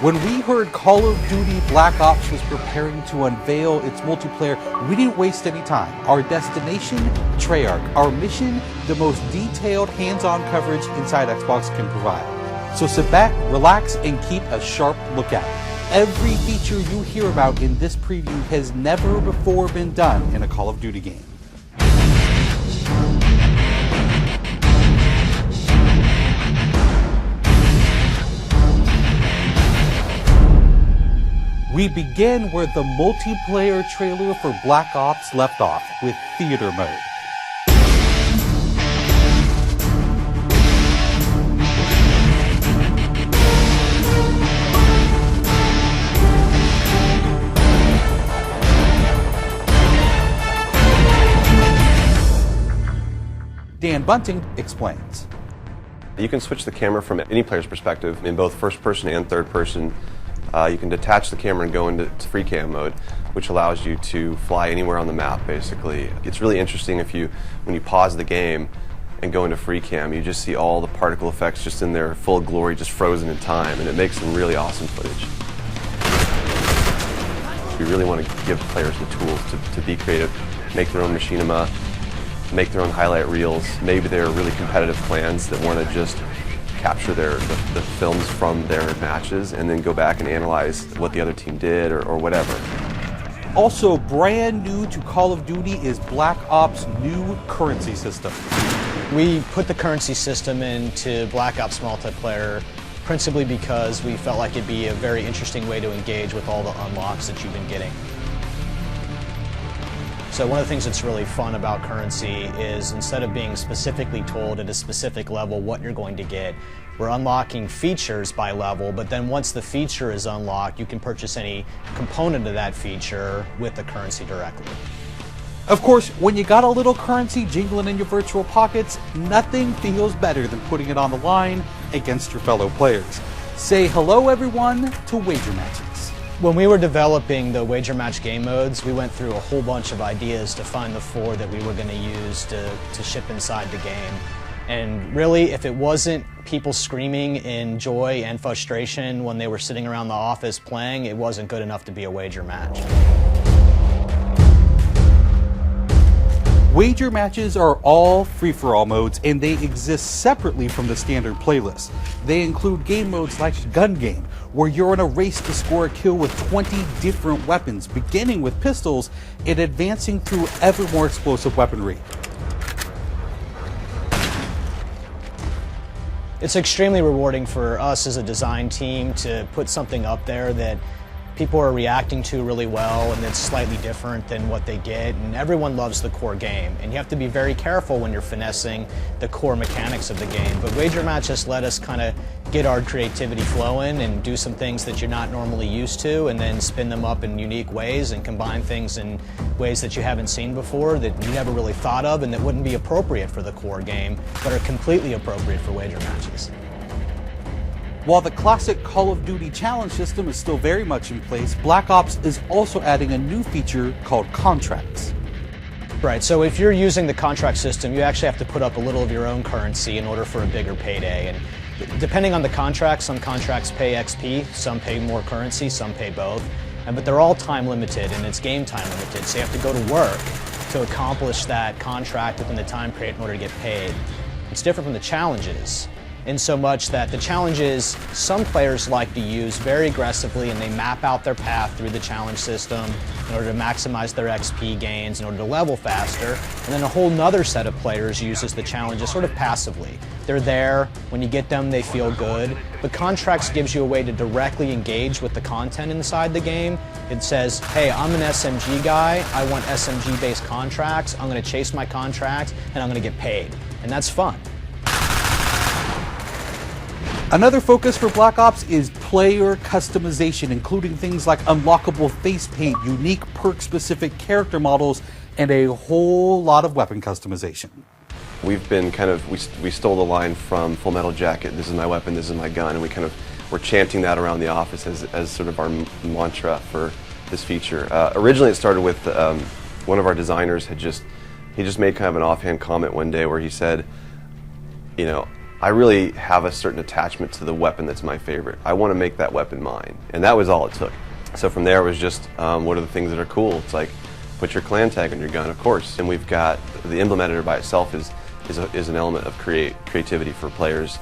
When we heard Call of Duty Black Ops was preparing to unveil its multiplayer, we didn't waste any time. Our destination, Treyarch. Our mission, the most detailed hands-on coverage inside Xbox can provide. So sit back, relax, and keep a sharp lookout. Every feature you hear about in this preview has never before been done in a Call of Duty game. We begin where the multiplayer trailer for Black Ops left off, with theater mode. Dan Bunting explains. You can switch the camera from any player's perspective in both first person and third person. You can detach the camera and go into free cam mode, which allows you to fly anywhere on the map, basically. It's really interesting when you pause the game and go into free cam, you just see all the particle effects just in their full glory, just frozen in time, and it makes some really awesome footage. We really want to give players the tools to be creative, make their own machinima, make their own highlight reels. Maybe they're really competitive clans that want to just capture the films from their matches and then go back and analyze what the other team did or whatever. Also brand new to Call of Duty is Black Ops' new currency system. We put the currency system into Black Ops multiplayer principally because we felt like it'd be a very interesting way to engage with all the unlocks that you've been getting. So one of the things that's really fun about currency is instead of being specifically told at a specific level what you're going to get, we're unlocking features by level, but then once the feature is unlocked, you can purchase any component of that feature with the currency directly. Of course, when you got a little currency jingling in your virtual pockets, nothing feels better than putting it on the line against your fellow players. Say hello, everyone, to wager matches. When we were developing the wager match game modes, we went through a whole bunch of ideas to find the 4 that we were going to use to ship inside the game. And really, if it wasn't people screaming in joy and frustration when they were sitting around the office playing, it wasn't good enough to be a wager match. Wager matches are all free-for-all modes, and they exist separately from the standard playlist. They include game modes like Gun Game, where you're in a race to score a kill with 20 different weapons, beginning with pistols and advancing through ever more explosive weaponry. It's extremely rewarding for us as a design team to put something up there that people are reacting to really well and it's slightly different than what they get, and everyone loves the core game, and you have to be very careful when you're finessing the core mechanics of the game. But wager matches let us kind of get our creativity flowing and do some things that you're not normally used to, and then spin them up in unique ways and combine things in ways that you haven't seen before, that you never really thought of, and that wouldn't be appropriate for the core game but are completely appropriate for wager matches. While the classic Call of Duty challenge system is still very much in place, Black Ops is also adding a new feature called contracts. Right, so if you're using the contract system, you actually have to put up a little of your own currency in order for a bigger payday. And depending on the contract, some contracts pay XP, some pay more currency, some pay both. But they're all time limited, and it's game time limited, so you have to go to work to accomplish that contract within the time period in order to get paid. It's different from the challenges, in so much that the challenges some players like to use very aggressively, and they map out their path through the challenge system in order to maximize their XP gains in order to level faster. And then a whole nother set of players uses the challenges sort of passively. They're there, when you get them they feel good, but contracts gives you a way to directly engage with the content inside the game. It says, hey, I'm an SMG guy, I want SMG based contracts, I'm going to chase my contracts and I'm going to get paid. And that's fun. Another focus for Black Ops is player customization, including things like unlockable face paint, unique perk-specific character models, and a whole lot of weapon customization. We've been we stole the line from Full Metal Jacket, this is my weapon, this is my gun, and we're chanting that around the office as sort of our mantra for this feature. Originally it started with one of our designers he just made kind of an offhand comment one day where he said, you know, I really have a certain attachment to the weapon that's my favorite. I want to make that weapon mine, and that was all it took. So from there it was just, what are the things that are cool? It's like, put your clan tag on your gun, of course. And we've got, the emblem editor by itself is an element of creativity for players.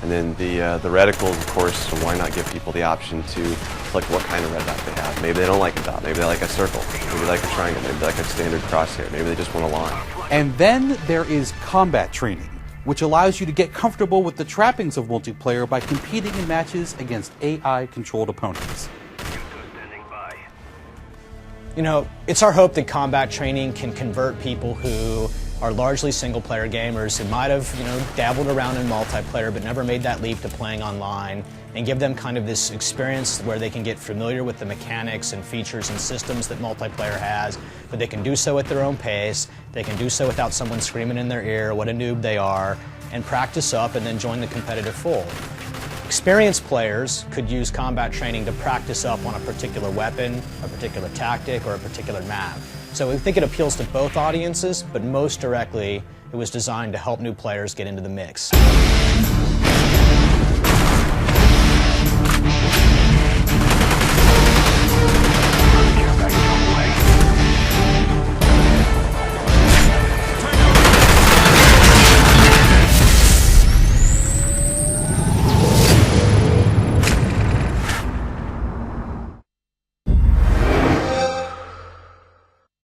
And then the reticles, of course, so why not give people the option to select what kind of red dot they have. Maybe they don't like a dot, maybe they like a circle, maybe they like a triangle, maybe they like a standard crosshair, maybe they just want a line. And then there is combat training, which allows you to get comfortable with the trappings of multiplayer by competing in matches against AI-controlled opponents. You know, it's our hope that combat training can convert people who are largely single-player gamers who might have, dabbled around in multiplayer but never made that leap to playing online, and give them kind of this experience where they can get familiar with the mechanics and features and systems that multiplayer has, but they can do so at their own pace, they can do so without someone screaming in their ear what a noob they are, and practice up and then join the competitive fold. Experienced players could use combat training to practice up on a particular weapon, a particular tactic, or a particular map. So we think it appeals to both audiences, but most directly, it was designed to help new players get into the mix.